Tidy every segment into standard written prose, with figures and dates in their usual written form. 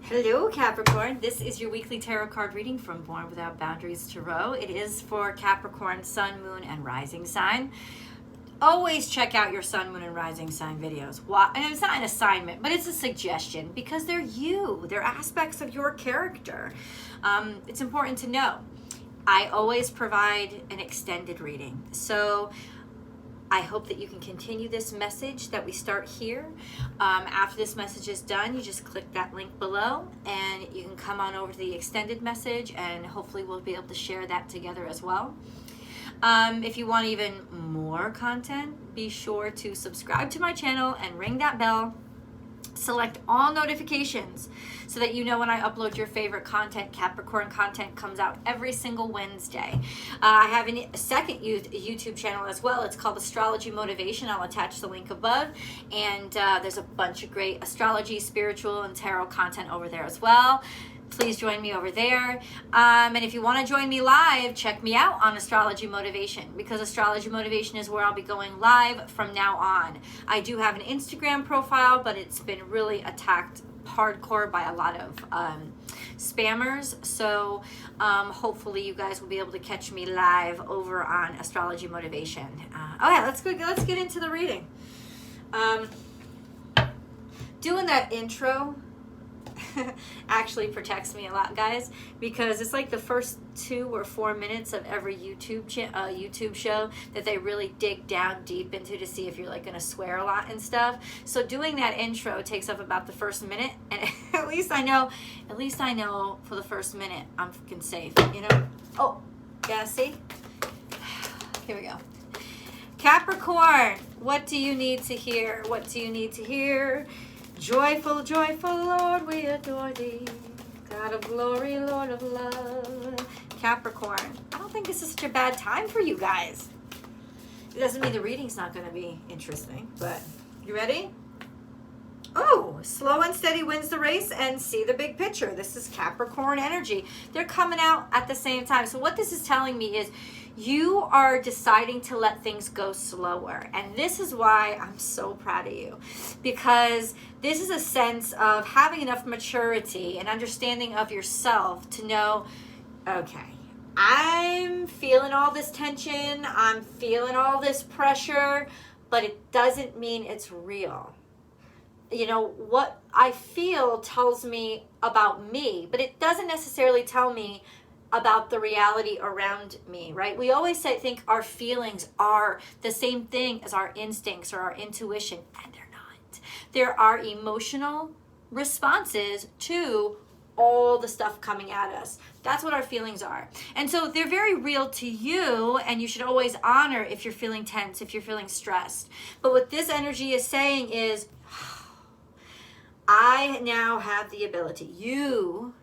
Hello Capricorn, this is your weekly tarot card reading from Born Without Boundaries Tarot. It is for Capricorn, Sun, Moon, and Rising sign. Always check out your Sun, Moon, and Rising sign videos. Why? And it's not an assignment, but it's a suggestion because they're you. They're aspects of your character. It's important to know. I always provide an extended reading. So I hope that you can continue this message that we start here. After this message is done, you just click that link below and you can come on over to the extended message and hopefully we'll be able to share that together as well. If you want even more content, be sure to subscribe to my channel and ring that bell. Select all notifications so that you know when I upload your favorite content. Capricorn content comes out every single Wednesday. I have a second YouTube channel as well. It's called Astrology Motivation. I'll attach the link above. And there's a bunch of great astrology, spiritual, and tarot content over there as well. Please join me over there. And if you want to join me live, check me out on Astrology Motivation, because Astrology Motivation is where I'll be going live from now on. I do have an Instagram profile, but it's been really attacked hardcore by a lot of spammers. So hopefully you guys will be able to catch me live over on Astrology Motivation. Okay, let's get into the reading. Doing that intro actually protects me a lot, guys, because it's like the first 2 or 4 minutes of every YouTube show that they really dig down deep into to see if you're like gonna swear a lot and stuff. So doing that intro takes up about the first minute, and at least I know for the first minute I'm fucking safe, you know. Oh yeah, see, here we go. Capricorn, what do you need to hear? What do you need to hear? Joyful, joyful Lord, we adore thee. God of glory, Lord of love. Capricorn, I don't think this is such a bad time for you guys. It doesn't mean the reading's not going to be interesting, but you ready? Oh, slow and steady wins the race and see the big picture. This is Capricorn energy. They're coming out at the same time. So what this is telling me is you are deciding to let things go slower. And this is why I'm so proud of you, because this is a sense of having enough maturity and understanding of yourself to know, okay, I'm feeling all this tension, I'm feeling all this pressure, but it doesn't mean it's real. You know, what I feel tells me about me, but it doesn't necessarily tell me about the reality around me, right? We always think our feelings are the same thing as our instincts or our intuition, and they're not. There are emotional responses to all the stuff coming at us. That's what our feelings are. And so they're very real to you, and you should always honor if you're feeling tense, if you're feeling stressed. But what this energy is saying is, I now have the ability. You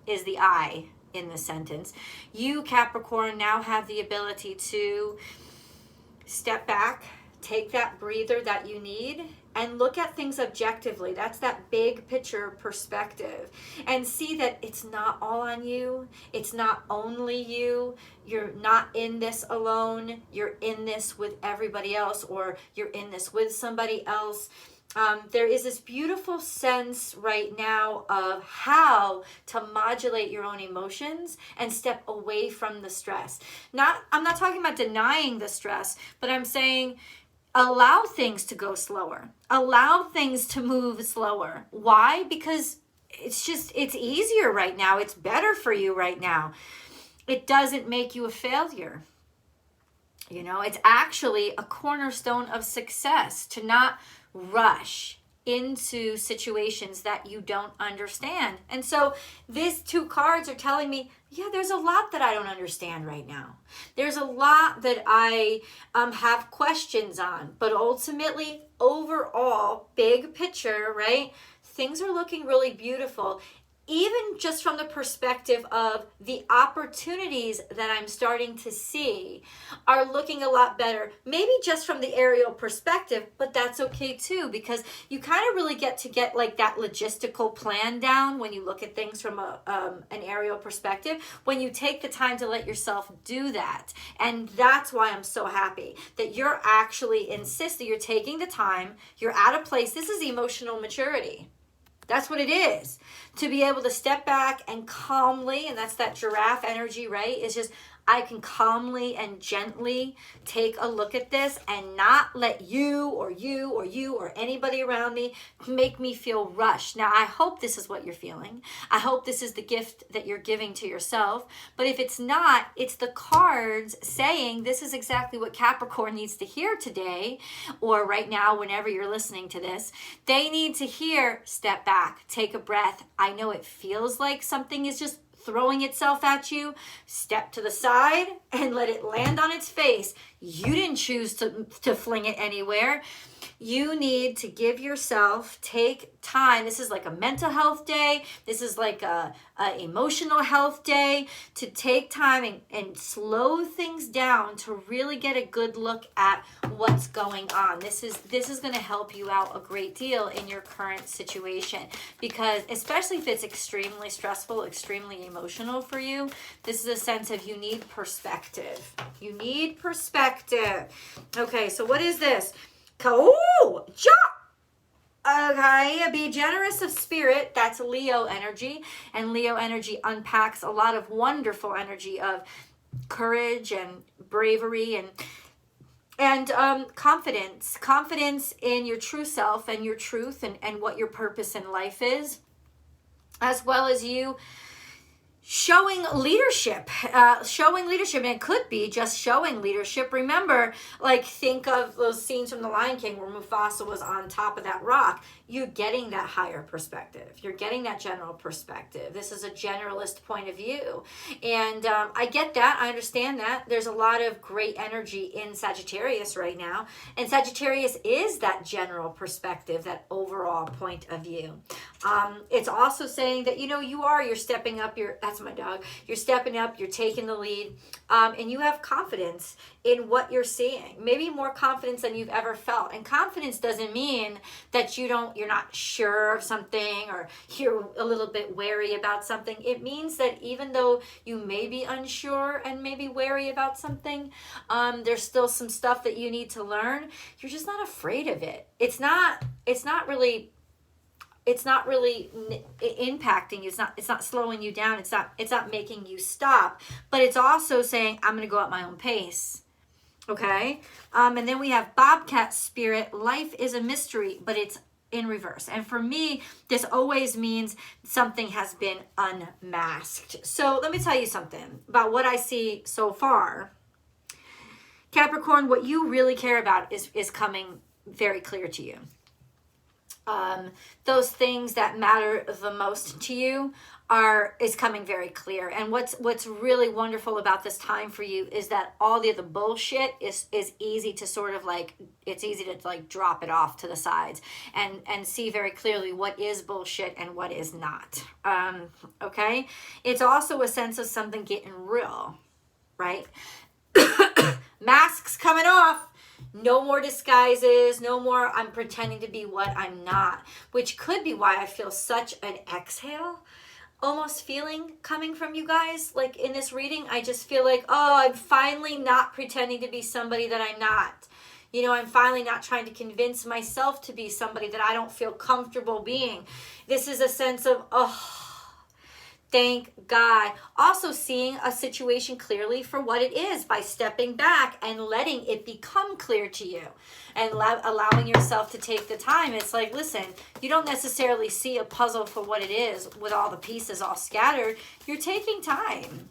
is the I in this sentence. You, Capricorn, now have the ability to step back, take that breather that you need, and look at things objectively. That's that big picture perspective. And see that it's not all on you. It's not only you. You're not in this alone. You're in this with everybody else, or you're in this with somebody else. There is this beautiful sense right now of how to modulate your own emotions and step away from the stress. I'm not talking about denying the stress, but I'm saying allow things to go slower. Allow things to move slower. Why? Because it's easier right now. It's better for you right now. It doesn't make you a failure. You know, it's actually a cornerstone of success to not rush into situations that you don't understand. And so these 2 cards are telling me, yeah, there's a lot that I don't understand right now. There's a lot that I have questions on. But ultimately, overall, big picture, right? Things are looking really beautiful. Even just from the perspective of the opportunities that I'm starting to see are looking a lot better. Maybe just from the aerial perspective, but that's okay too, because you kind of really get like that logistical plan down when you look at things from an aerial perspective, when you take the time to let yourself do that. And that's why I'm so happy that you're actually insisting, you're taking the time, you're at a place, this is emotional maturity. That's what it is. To be able to step back and calmly, and that's that giraffe energy, right? It's just, I can calmly and gently take a look at this and not let you or anybody around me make me feel rushed. Now, I hope this is what you're feeling. I hope this is the gift that you're giving to yourself. But if it's not, it's the cards saying this is exactly what Capricorn needs to hear today, or right now, whenever you're listening to this. They need to hear, step back, take a breath. I know it feels like something is just throwing itself at you. Step to the side and let it land on its face. You didn't choose to fling it anywhere. You need to give yourself, take time. This is like a mental health day. This is like a emotional health day, to take time and slow things down to really get a good look at what's going on. This is going to help you out a great deal in your current situation, because especially if it's extremely stressful, extremely emotional for you, this is a sense of you need perspective. You need perspective. Okay, so what is this? Okay, be generous of spirit. That's Leo energy. And Leo energy unpacks a lot of wonderful energy of courage and bravery and confidence in your true self and your truth and what your purpose in life is, as well as you showing leadership, and it could be just showing leadership. Remember, like, think of those scenes from The Lion King where Mufasa was on top of that rock. You're getting that higher perspective. You're getting that general perspective. This is a generalist point of view. And I get that. I understand that. There's a lot of great energy in Sagittarius right now. And Sagittarius is that general perspective, that overall point of view. It's also saying that, you're stepping up. That's my dog. You're stepping up. You're taking the lead. And you have confidence in what you're seeing. Maybe more confidence than you've ever felt. And confidence doesn't mean that you're not sure of something or you're a little bit wary about something. It means that even though you may be unsure and maybe wary about something, there's still some stuff that you need to learn. You're just not afraid of it. It's not really impacting you. It's not slowing you down. It's not making you stop, but it's also saying, I'm going to go at my own pace. Okay. And then we have Bobcat spirit. Life is a mystery, but it's in reverse. And for me, this always means something has been unmasked. So let me tell you something about what I see so far. Capricorn, what you really care about is coming very clear to you. Those things that matter the most to you is coming very clear. And what's really wonderful about this time for you is that all the other bullshit is easy to sort of it's easy to drop it off to the sides and see very clearly what is bullshit and what is not. Okay. It's also a sense of something getting real, right? Masks coming off. No more disguises, no more I'm pretending to be what I'm not, which could be why I feel such an exhale almost feeling coming from you guys. Like in this reading, I just feel like, I'm finally not pretending to be somebody that I'm not. I'm finally not trying to convince myself to be somebody that I don't feel comfortable being. This is a sense of, thank God. Also seeing a situation clearly for what it is by stepping back and letting it become clear to you and allowing yourself to take the time. It's like, listen, you don't necessarily see a puzzle for what it is with all the pieces all scattered. You're taking time.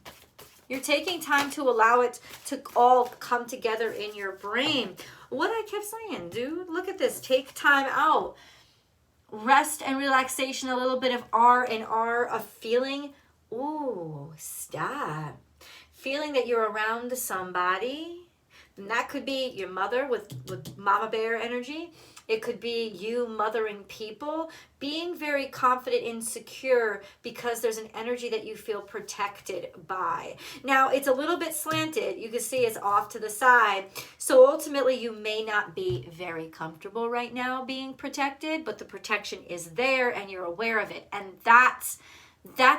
You're taking time to allow it to all come together in your brain. What I kept saying, dude, look at this. Take time out. Rest and relaxation, a little bit of R&R, of feeling, stop. Feeling that you're around somebody. And that could be your mother with mama bear energy. It could be you mothering people, being very confident and secure because there's an energy that you feel protected by. Now, it's a little bit slanted. You can see it's off to the side. So ultimately, you may not be very comfortable right now being protected, but the protection is there and you're aware of it. And that's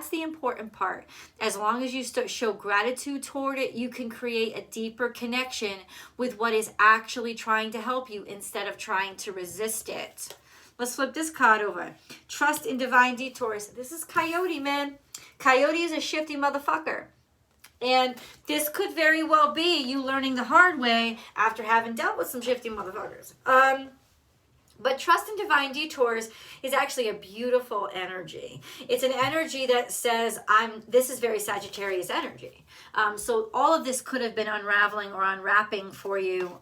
the important part. As long as you show gratitude toward it, you can create a deeper connection with what is actually trying to help you instead of trying to resist it. Let's flip this card over. Trust in divine detours. This is Coyote, man. Coyote is a shifty motherfucker. And this could very well be you learning the hard way after having dealt with some shifty motherfuckers. But trust in divine detours is actually a beautiful energy. It's an energy that says, this is very Sagittarius energy. So all of this could have been unraveling or unwrapping for you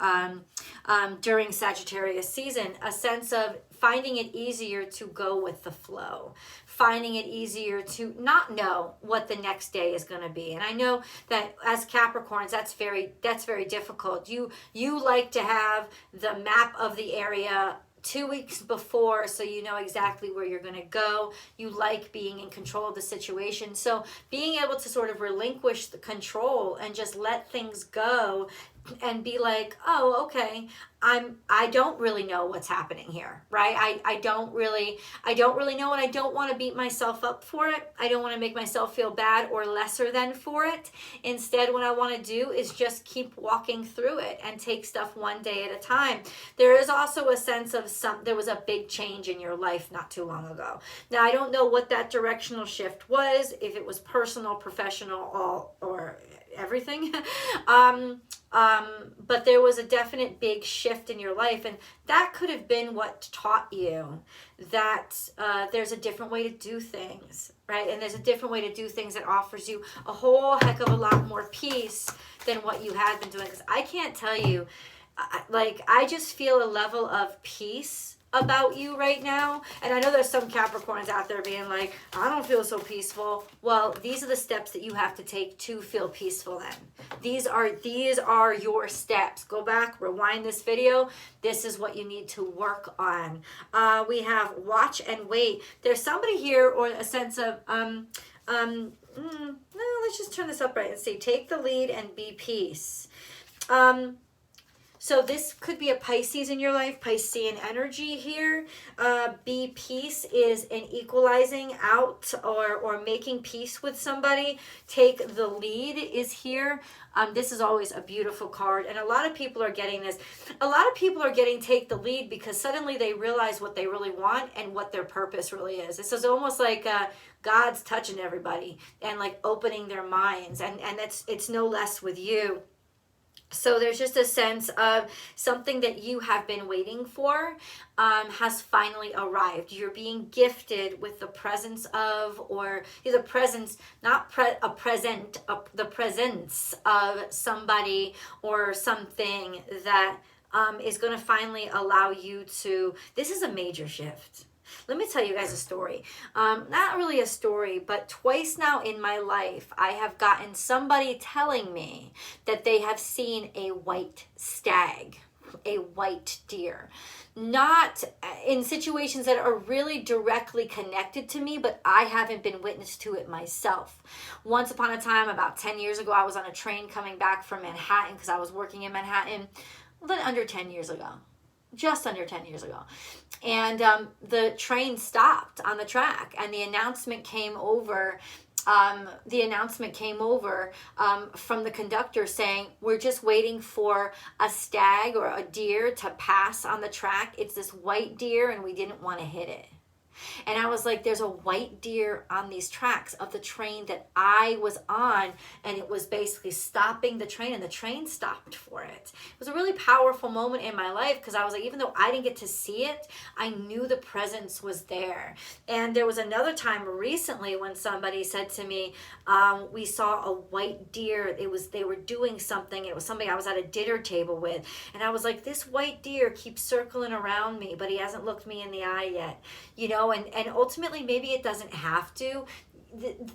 during Sagittarius season. A sense of finding it easier to go with the flow. Finding it easier to not know what the next day is going to be. And I know that as Capricorns, that's very difficult. You like to have the map of the area 2 weeks before, so you know exactly where you're going to go. You like being in control of the situation. So being able to sort of relinquish the control and just let things go and be like, oh, okay, I don't really know what's happening here, right? I don't really know, and I don't want to beat myself up for it. I don't want to make myself feel bad or lesser than for it. Instead, what I want to do is just keep walking through it and take stuff one day at a time. There is also a sense of there was a big change in your life not too long ago. Now, I don't know what that directional shift was, if it was personal, professional, or everything. But there was a definite big shift in your life, and that could have been what taught you that there's a different way to do things, right? And there's a different way to do things that offers you a whole heck of a lot more peace than what you had been doing. Because I can't tell you, I just feel a level of peace about you right now. And I know there's some Capricorns out there being like, I don't feel so peaceful. Well, these are the steps that you have to take to feel peaceful then. These are your steps. Go back, rewind this video. This is what you need to work on. We have watch and wait. There's somebody here, or a sense of no, let's just turn this up right and see. Take the lead and be peace. So this could be a Pisces in your life, Piscean energy here. Be peace is an equalizing out or making peace with somebody. Take the lead is here. This is always a beautiful card. And a lot of people are getting this. A lot of people are getting take the lead because suddenly they realize what they really want and what their purpose really is. This is almost like God's touching everybody and like opening their minds. And it's no less with you. So there's just a sense of something that you have been waiting for has finally arrived. You're being gifted with the presence of, or the presence, not a present, the presence of somebody or something that is going to finally allow you to, this is a major shift. Let me tell you guys a story. Not really a story, but twice now in my life, I have gotten somebody telling me that they have seen a white stag, a white deer. Not in situations that are really directly connected to me, but I haven't been witness to it myself. Once upon a time, about 10 years ago, I was on a train coming back from Manhattan because I was working in Manhattan. Well, under 10 years ago. Just under 10 years ago. And the train stopped on the track, and the announcement came over from the conductor saying, we're just waiting for a stag or a deer to pass on the track. It's this white deer, and we didn't want to hit it. And I was like, there's a white deer on these tracks of the train that I was on, and it was basically stopping the train, and the train stopped for it. It was a really powerful moment in my life because I was like, even though I didn't get to see it, I knew the presence was there. And there was another time recently when somebody said to me, we saw a white deer. They were doing something. It was somebody I was at a dinner table with. And I was like, this white deer keeps circling around me, but he hasn't looked me in the eye yet. You know, and ultimately maybe it doesn't have to.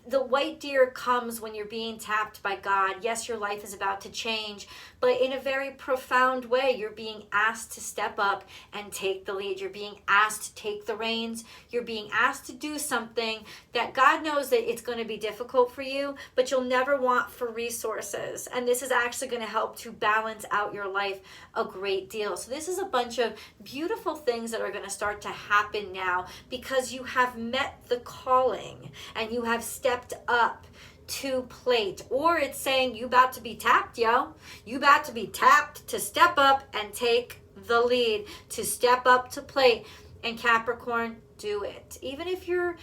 The white deer comes when you're being tapped by God. Yes, your life is about to change, but in a very profound way, you're being asked to step up and take the lead. You're being asked to take the reins. You're being asked to do something that God knows that it's going to be difficult for you, but you'll never want for resources. And this is actually going to help to balance out your life a great deal. So this is a bunch of beautiful things that are going to start to happen now because you have met the calling and you have stepped up to plate. Or it's saying you about to be tapped, yo. You about to be tapped to step up and take the lead, to step up to plate. And Capricorn, do it. Even if you're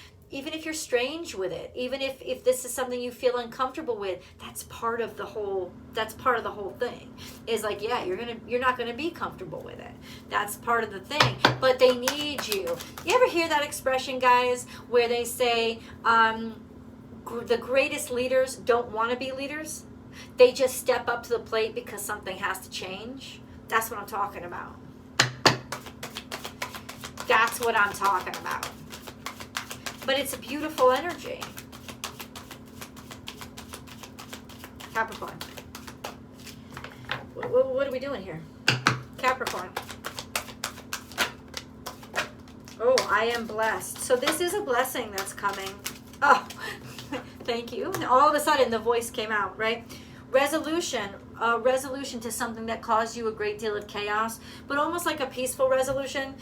strange with it, even if this is something you feel uncomfortable with, that's part of the whole thing. Is like, yeah, you're not gonna be comfortable with it. That's part of the thing. But they need you. You ever hear that expression, guys, where they say the greatest leaders don't want to be leaders? They just step up to the plate because something has to change. That's what I'm talking about. That's what I'm talking about. But it's a beautiful energy. Capricorn. What are we doing here? Capricorn. Oh, I am blessed. So this is a blessing that's coming. Oh, thank you. All of a sudden the voice came out, right? Resolution. A resolution to something that caused you a great deal of chaos, but almost like a peaceful resolution.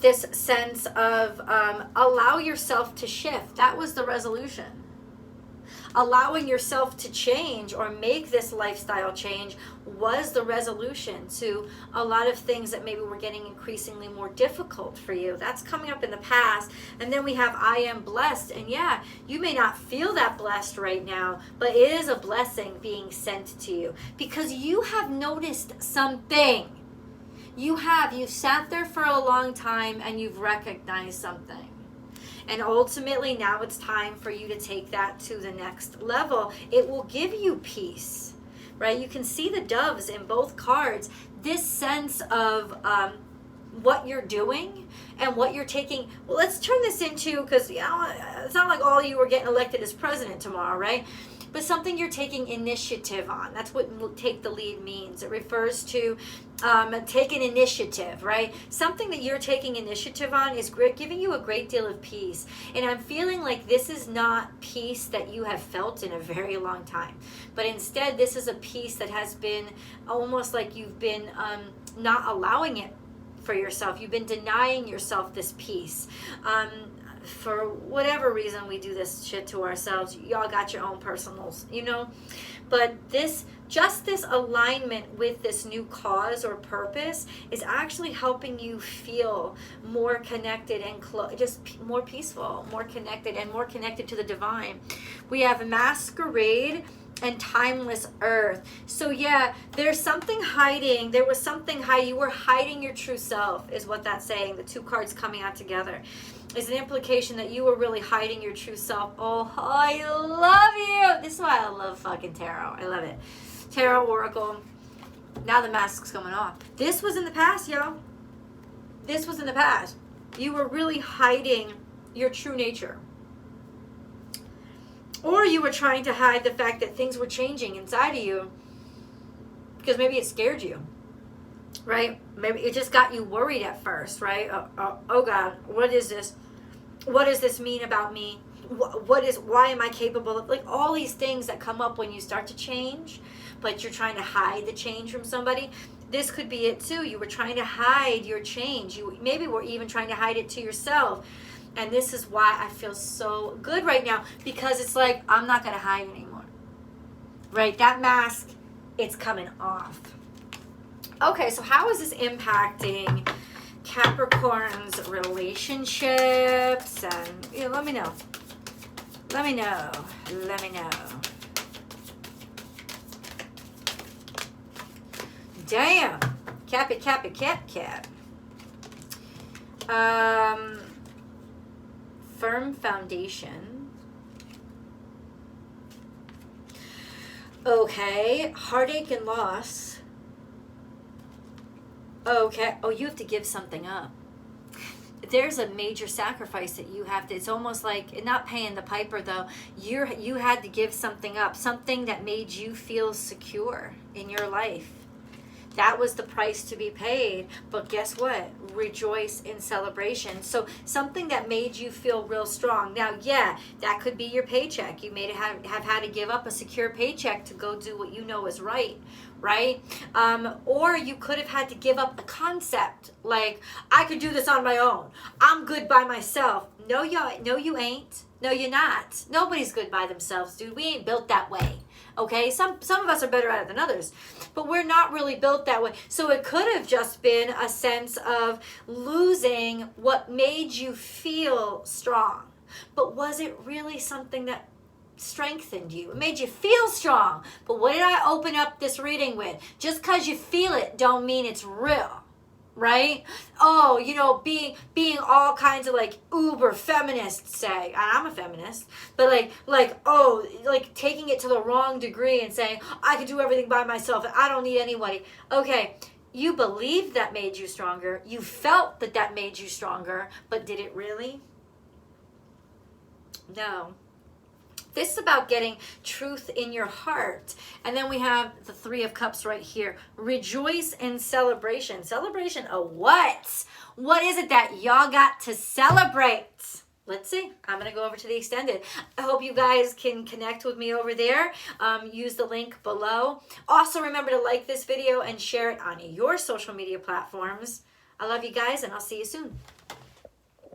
This sense of allow yourself to shift. That was the resolution. Allowing yourself to change or make this lifestyle change was the resolution to a lot of things that maybe were getting increasingly more difficult for you. That's coming up in the past. And then we have I am blessed. And yeah, you may not feel that blessed right now, but it is a blessing being sent to you because you have noticed something. You've sat there for a long time and you've recognized something. And ultimately now it's time for you to take that to the next level. It will give you peace, right? You can see the doves in both cards. This sense of what you're doing and what you're taking. Well, let's turn this into, because it's not like all of you are getting elected as president tomorrow, right? But something you're taking initiative on. That's what take the lead means. It refers to take an initiative, right? Something that you're taking initiative on is giving you a great deal of peace. And I'm feeling like this is not peace that you have felt in a very long time. But instead, this is a peace that has been almost like you've been not allowing it for yourself. You've been denying yourself this peace. For whatever reason we do this shit to ourselves. Y'all got your own personals, but this alignment with this new cause or purpose is actually helping you feel more connected and just more peaceful, more connected, and more connected to the divine. We have masquerade and timeless earth. So yeah, there's something hiding. There was something hiding. You were hiding your true self is what that's saying. The two cards coming out together is an implication that you were really hiding your true self. Oh, I love you. This is why I love fucking tarot. I love it. Tarot, oracle. Now the mask's coming off. This was in the past, y'all. This was in the past. You were really hiding your true nature. Or you were trying to hide the fact that things were changing inside of you because maybe it scared you, right? Maybe it just got you worried at first, right? Oh God, what is this? What does this mean about me? Why am I capable of, like, all these things that come up when you start to change, but you're trying to hide the change from somebody. This could be it too. You were trying to hide your change. You maybe were even trying to hide it to yourself. And this is why I feel so good right now, because it's like, I'm not going to hide anymore, right? That mask, it's coming off. Okay, so how is this impacting Capricorn's relationships? And let me know. Let me know. Let me know. Damn. Cappy, cappy, cat, cat. Firm foundation. Okay. Heartache and loss. Okay. Oh, you have to give something up. There's a major sacrifice that you have to, it's almost like, not paying the piper though, you had to give something up, something that made you feel secure in your life. That was the price to be paid. But guess what? Rejoice in celebration. So something that made you feel real strong. Now, yeah, that could be your paycheck. You may have had to give up a secure paycheck to go do what you know is right? Or you could have had to give up a concept. Like, I could do this on my own. I'm good by myself. No, you ain't. No, you're not. Nobody's good by themselves, dude. We ain't built that way. Okay, some of us are better at it than others, but we're not really built that way. So it could have just been a sense of losing what made you feel strong. But was it really something that strengthened you? It made you feel strong. But what did I open up this reading with? Just because you feel it don't mean it's real. Right? Oh, you know, being all kinds of like uber feminists say, and I'm a feminist, but like taking it to the wrong degree and saying, I can do everything by myself and I don't need anybody. Okay, you believed that made you stronger. You felt that that made you stronger, but did it really? No. This is about getting truth in your heart. And then we have the Three of Cups right here. Rejoice in celebration. Celebration of what? What is it that y'all got to celebrate? Let's see. I'm going to go over to the extended. I hope you guys can connect with me over there. Use the link below. Also, remember to like this video and share it on your social media platforms. I love you guys, and I'll see you soon.